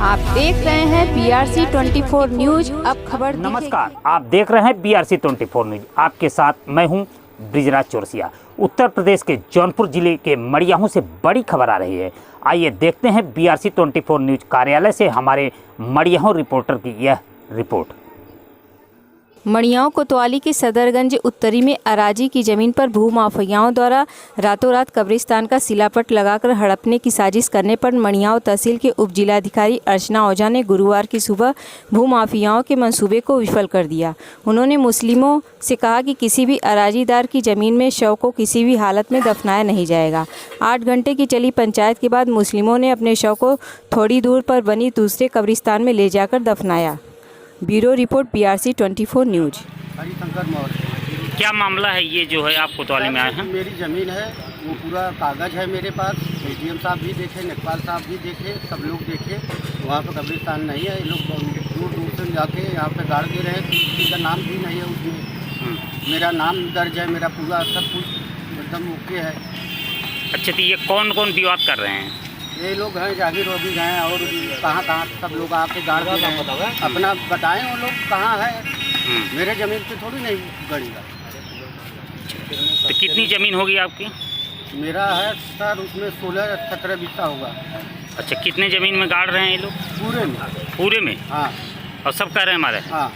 आप देख रहे हैं BRC 24 न्यूज। अब खबर नमस्कार, आप देख रहे हैं BRC 24 न्यूज। आपके साथ मैं हूं ब्रिजराज चौरसिया। उत्तर प्रदेश के जौनपुर जिले के मड़ियाहू से बड़ी खबर आ रही है। आइए देखते हैं BRC 24 न्यूज कार्यालय से हमारे मड़ियाहू रिपोर्टर की यह रिपोर्ट। मड़ियाहू कोतवाली के सदरगंज उत्तरी में अराजी की जमीन पर भूमाफियाओं द्वारा रातों रात कब्रिस्तान का सिलापट लगाकर हड़पने की साजिश करने पर मड़ियाहू तहसील के उप जिलाधिकारी अर्चना ओझा ने गुरुवार की सुबह भूमाफियाओं के मंसूबे को विफल कर दिया। उन्होंने मुस्लिमों से कहा कि किसी भी अराजीदार की जमीन में शव को किसी भी हालत में दफनाया नहीं जाएगा। 8 घंटे की चली पंचायत के बाद मुस्लिमों ने अपने शव को थोड़ी दूर पर बनी दूसरे कब्रिस्तान में ले जाकर दफनाया। Bureau report BRC 24 news. Harishankar Maurya. क्या मामला है ये जो है आप कोतवाली में आए हैं? मेरी ज़मीन है, वो पूरा कागज़ है मेरे पास। ADM साहब भी देखे, लेखपाल साहब भी देखे, सब लोग देखे। वहाँ पर कब्रिस्तान नहीं है। ये लोग दूर दूर से जाके यहाँ पे गाड़ दे रहे हैं। किसी का नाम भी नहीं है उसमें। मेरा नाम दर्ज है, मेरा पूरा सब कुछ एकदम ओके है। अच्छा, तो ये कौन कौन विवाद कर रहे हैं? ये लोग हैं, जागीर रोबी हैं और कहाँ सब लोग आके गाड़ दे रहे हैं। अपना बताएं वो लोग कहाँ है। मेरे ज़मीन पे थोड़ी नहीं गड़ेगा। तो कितनी ज़मीन होगी आपकी? मेरा है सर, उसमें 16-17 बिस्सा होगा। अच्छा, कितने ज़मीन में गाड़ रहे हैं ये लोग? पूरे में। पूरे में? हाँ। और सब कह रहे हैं हमारे? हाँ।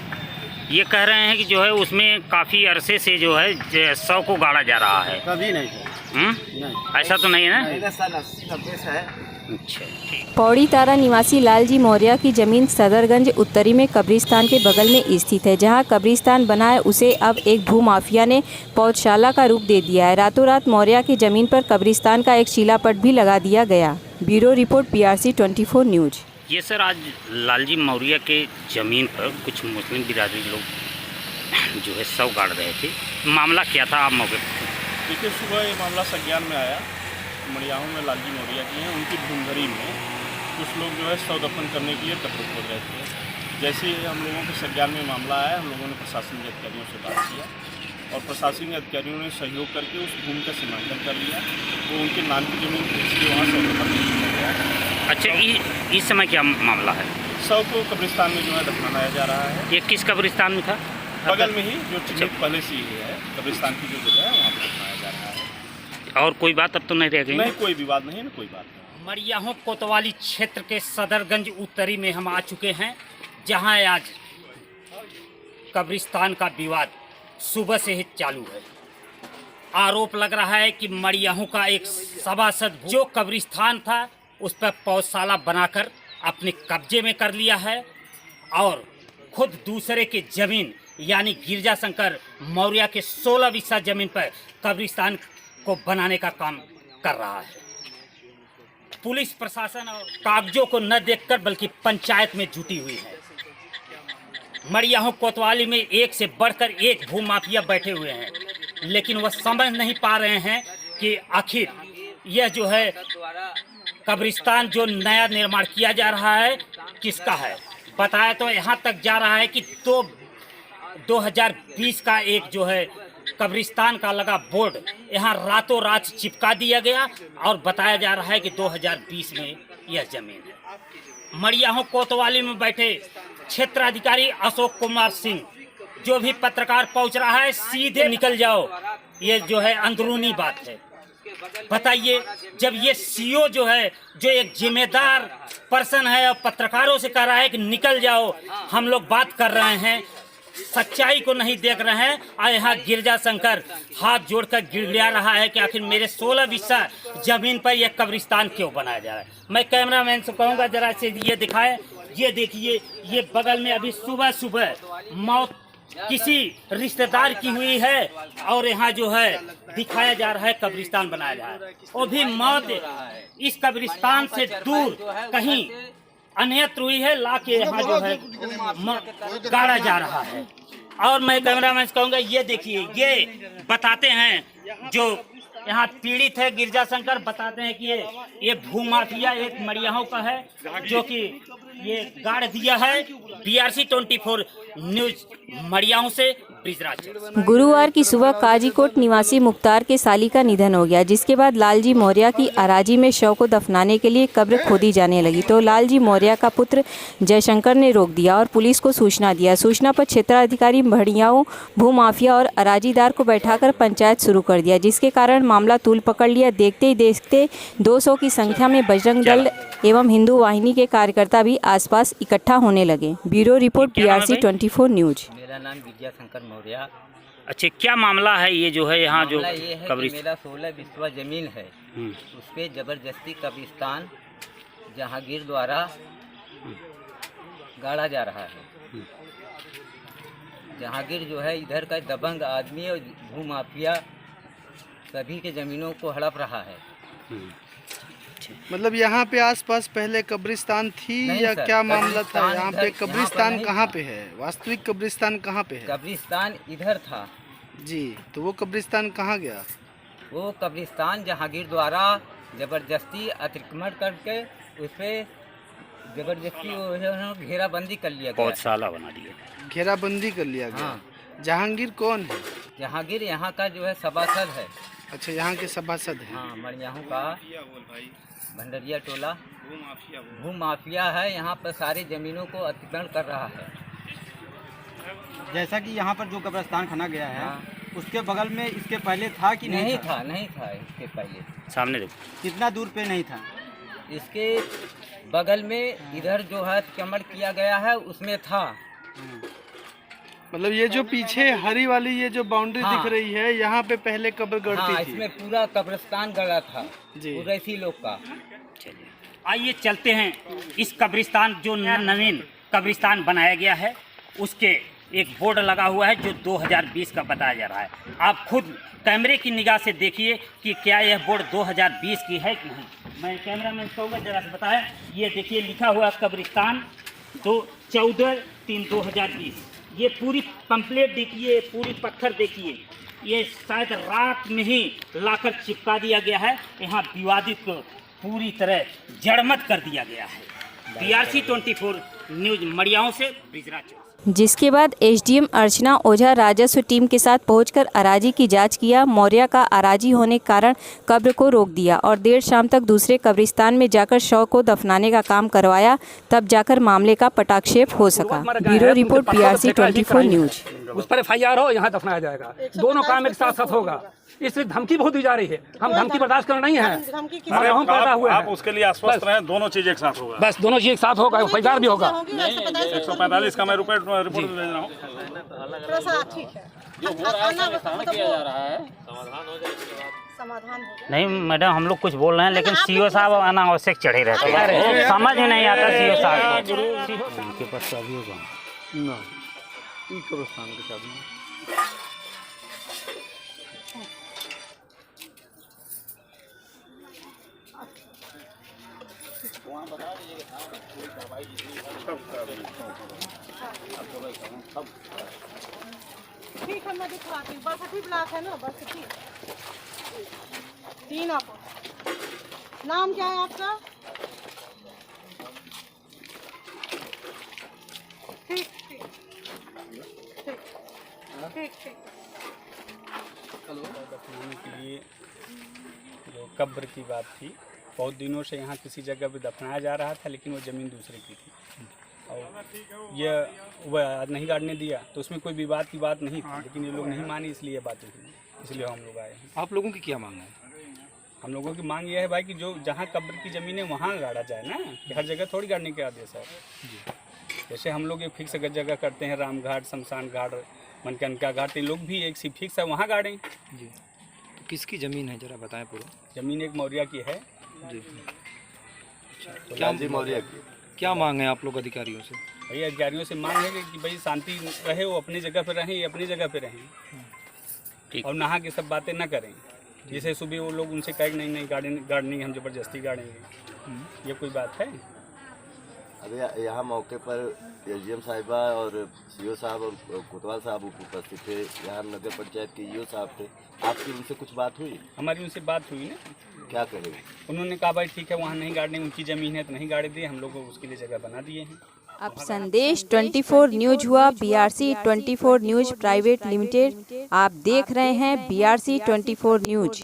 ये कह रहे हैं कि जो है उसमें काफ़ी अरसे से जो है शव को गाड़ा जा रहा है। कभी नहीं सर। नहीं। ऐसा तो नहीं है ना? है। अच्छा, ठीक। पौड़ी तारा निवासी लालजी मौर्य की जमीन सदरगंज उत्तरी में कब्रिस्तान के बगल में स्थित है। जहां कब्रिस्तान बना है उसे अब एक भूमाफिया ने पौधशाला का रूप दे दिया है। रातों रात मौर्य की जमीन पर कब्रिस्तान का एक शिलापट भी लगा दिया गया। Bureau report BRC 24 news. ये सर, आज लालजी मौर्य के ज़मीन पर कुछ मुस्लिम बिरादरी लोग जो है शव गाड़ रहे थे। मामला क्या था आप मौके पर? देखिए, सुबह ये मामला संज्ञान में आया। मड़ियाहू में लालजी मौर्य की हैं, उनकी भूमधरी में कुछ लोग जो है शव दफन करने के लिए तत्पर खोद रहे थे। जैसे हम लोगों के संज्ञान में मामला आया, हम लोगों ने प्रशासनिक अधिकारियों से बात किया और प्रशासनिक अधिकारियों ने सहयोग करके उस भूमि का सीमांकन कर लिया। वो उनके नाम की जमीन थी, इसलिए वहाँ शव दफन किया गया। अच्छा, इस समय क्या मामला है? शव को कब्रिस्तान में जो है दफनाया जा रहा है। ये किस कब्रिस्तान में था? बगल में ही जो चिन्हित पहले से ही है कब्रिस्तान की जो जगह है, वहाँ पर दफनाया जा रहा है। और कोई बात अब तो नहीं रह गई? नहीं, कोई विवाद नहीं है, कोई बात नहीं। मड़ियाहू कोतवाली क्षेत्र के सदरगंज उत्तरी में हम आ चुके हैं, जहां आज कब्रिस्तान का विवाद सुबह से ही चालू है। आरोप लग रहा है कि मड़ियाहू का एक सभासद जो कब्रिस्तान था उस पर पौधशाला बनाकर अपने कब्जे में कर लिया है और खुद दूसरे के जमीन यानी गिरजा शंकर मौर्य के 16 बिस्सा जमीन पर कब्रिस्तान को बनाने का काम कर रहा है। पुलिस प्रशासन और कागजों को न देखकर बल्कि पंचायत में जुटी हुई है। मड़ियाहू कोतवाली में एक से बढ़कर एक भूमाफिया बैठे हुए हैं, लेकिन वह समझ नहीं पा रहे हैं कि आखिर यह जो है कब्रिस्तान जो नया निर्माण किया जा रहा है किसका है। बताया तो यहाँ तक जा रहा है कि 2020 का एक जो है कब्रिस्तान का लगा बोर्ड यहाँ रातों रात चिपका दिया गया और बताया जा रहा है कि 2020 में यह जमीन है। मड़ियाहू कोतवाली में बैठे क्षेत्राधिकारी अशोक कुमार सिंह, जो भी पत्रकार पहुंच रहा है सीधे निकल जाओ, ये जो है अंदरूनी बात है। बताइए, जब ये CO जो है, जो एक जिम्मेदार पर्सन है और पत्रकारों से कह रहा है कि निकल जाओ, हम लोग बात कर रहे हैं, सच्चाई को नहीं देख रहे हैं और यहाँ गिरजा शंकर हाथ जोड़कर गिड़गिड़ा रहा है कि आखिर मेरे 16 बिस्सा जमीन पर यह कब्रिस्तान क्यों बनाया जा रहा है। मैं कैमरामैन से कहूँगा जरा से ये दिखाएं। ये देखिए, ये बगल में अभी सुबह सुबह मौत किसी रिश्तेदार की हुई है और यहाँ जो है दिखाया जा रहा है कब्रिस्तान बनाया जा रहा है। वो भी मौत इस कब्रिस्तान से दूर कहीं अन्यत्र हुई है, लाके यहाँ जो है गाड़ा जा रहा है। और मैं कैमरामैन से कहूँगा ये देखिए, ये बताते हैं जो यहाँ पीड़ित है गिरजा शंकर, बताते हैं कि ये भूमाफिया एक मड़ियाहू का है जो कि ये गाड़ दिया है BRC 24 न्यूज मड़ियाओं से ब्रिजराज। गुरुवार की सुबह काजीकोट निवासी मुख्तार के साली का निधन हो गया, जिसके बाद लालजी मौर्य की अराजी में शव को दफनाने के लिए कब्र खोदी जाने लगी तो लालजी मौर्य का पुत्र जयशंकर ने रोक दिया और पुलिस को सूचना दिया। सूचना पर क्षेत्राधिकारी मड़ियाओं भूमाफिया और अराजीदार को बैठाकर पंचायत शुरू कर दिया, जिसके कारण मामला तूल पकड़ लिया। देखते ही देखते 200 की संख्या में बजरंग दल एवं हिंदू वाहिनी के कार्यकर्ता भी आसपास इकट्ठा होने लगे। Bureau report BRC 24 news. मेरा नाम विजय शंकर मौर्य। अच्छा, क्या मामला है ये जो है यहाँ जो मामला ये है कि कब्रिस्तान? मेरा 16 बिस्वा जमीन है, उस पे जबरदस्ती कब्रिस्तान जहांगीर द्वारा गाड़ा जा रहा है। जहांगीर जो है इधर का दबंग आदमी और भूमाफिया सभी के ज़मीनों को हड़प रहा है। मतलब यहाँ पे आसपास पहले कब्रिस्तान थी नहीं या सर, क्या मामला था? कब्रिस्तान यहाँ इधर- पे यहाँ पर कब्रिस्तान नहीं कहाँ था। पे है? वास्तविक कब्रिस्तान कहाँ पे है? कब्रिस्तान इधर था जी, तो वो कब्रिस्तान कहाँ गया? वो कब्रिस्तान जहांगीर द्वारा जबरदस्ती अतिक्रमण करके उस पर जबरदस्ती उन्होंने घेराबंदी कर लिया गया। बहुत साला बना दिया। घेराबंदी कर लिया गया। हाँ। जहांगीर कौन है? जहांगीर यहाँ का जो है सभासद है। अच्छा, यहाँ के सभासद हैं। हाँ, मड़ियाहू का भंडरिया टोला भूमाफिया है। यहाँ पर सारी ज़मीनों को अतिक्रमण कर रहा है। जैसा कि यहाँ पर जो कब्रिस्तान खना गया है, हाँ। उसके बगल में इसके पहले था कि नहीं था इसके पहले। सामने देखो। कितना दूर पे नहीं था? इसके बगल में इधर जो है अतिक्रमण किया गया है उसमें था। मतलब ये जो पीछे हरी वाली ये जो बाउंड्री हाँ। दिख रही है, यहाँ पे पहले कब्र हाँ, गड़ती थी। इसमें पूरा कब्रिस्तान गड़ा था जी। कुरैशी लोग का। चलिए आइए चलते हैं इस कब्रिस्तान जो नवीन कब्रिस्तान बनाया गया है उसके एक बोर्ड लगा हुआ है जो 2020 का बताया जा रहा है। आप खुद कैमरे की निगाह से देखिए कि क्या यह बोर्ड 2020 की है कि नहीं। मैं कैमरा मैन कहूँगा जरा से बताएं। ये देखिए लिखा हुआ कब्रिस्तान 14/3/2020। ये पूरी पंपलेट देखिए, पूरी पत्थर देखिए, ये शायद रात में ही लाकर चिपका दिया गया है। यहाँ विवादित को पूरी तरह जड़मत कर दिया गया है। BRC 24 न्यूज मड़ियाओं से ब्रिजराज। जिसके बाद SDM अर्चना ओझा राजस्व टीम के साथ पहुंचकर अराजी की जांच किया। मौर्य का अराजी होने के कारण कब्र को रोक दिया और देर शाम तक दूसरे कब्रिस्तान में जाकर शव को दफनाने का काम करवाया, तब जाकर मामले का पटाक्षेप हो सका। Bureau report BRC 24 news. उस पर FIR हो, यहाँ दफनाया जाएगा। दोनों काम एक साथ साथ होगा। इसलिए धमकी बहुत दी जा रही है। हम धमकी बर्दाश्त करना नहीं है। हम पैदा हुए आप हैं। उसके लिए आश्वस्त रहें, दोनों चीज एक साथ होगा। बस दोनों चीज एक साथ होगा, FIR भी होगा। 145 का मैं रिपोर्ट भेज रहा हूँ। नहीं मैडम, हम लोग कुछ बोल रहे हैं लेकिन CO साहब अनावश्यक चढ़े रहते हैं। समझ में नहीं आता CO साहब के पास अभी होगा। ठीक है, मैं दिखवाती हूँ। बरसठी ब्लॉक है ना, बरसठी 3 आप। नाम क्या है आपका? ठीक ठीक ठीक ठीक ठीक। के लिए जो कब्र की बात थी, बहुत दिनों से यहाँ किसी जगह पे दफनाया जा रहा था, लेकिन वो ज़मीन दूसरे की थी और ये वह आज नहीं गाड़ने दिया, तो उसमें कोई विवाद की बात नहीं थी, लेकिन ये लोग नहीं माने, इसलिए ये बातें हुई, इसलिए हम लोग आए हैं। आप लोगों की क्या मांग है? हम लोगों की मांग ये है भाई कि जो जहाँ कब्र की ज़मीन है वहाँ गाड़ा जाए ना, कि हर जगह थोड़ी गाड़ने के आदेश है। जैसे हम लोग एक फिक्स जगह करते हैं, राम घाट, शमशान घाट, मनकनका घाट, ये लोग भी एक सी फिक्स है वहाँ गाड़ें। जी, तो किसकी ज़मीन है जरा बताएं पूरा। ज़मीन एक मौर्य की है जी। तो क्या मौर्य की। क्या मांग है आप लोग अधिकारियों से? भाई अधिकारियों से मांग है कि भाई शांति रहे, वो अपनी जगह पे रहें, ये अपनी जगह पे रहें और नहा के सब बातें ना करें। जैसे सुबह वो लोग उनसे कहें नहीं नहीं गाड़नी हम ज़बरदस्ती गाड़ेंगे, ये कोई बात है? अभी यहाँ मौके पर SDM साहिबा और CO साहब और कोतवाल साहब उपस्थित थे, यहाँ नगर पंचायत के EO साहब थे। आपकी उनसे कुछ बात हुई? हमारी उनसे बात हुई ना। क्या करें? उन्होंने कहा भाई ठीक है, वहाँ नहीं गाड़ने, उनकी ज़मीन है तो नहीं गाड़ी दिए, हम लोग को उसके लिए जगह बना दिए हैं। अब संदेश 24 न्यूज हुआ BRC 24 न्यूज प्राइवेट लिमिटेड। आप देख रहे हैं BRC 24 न्यूज।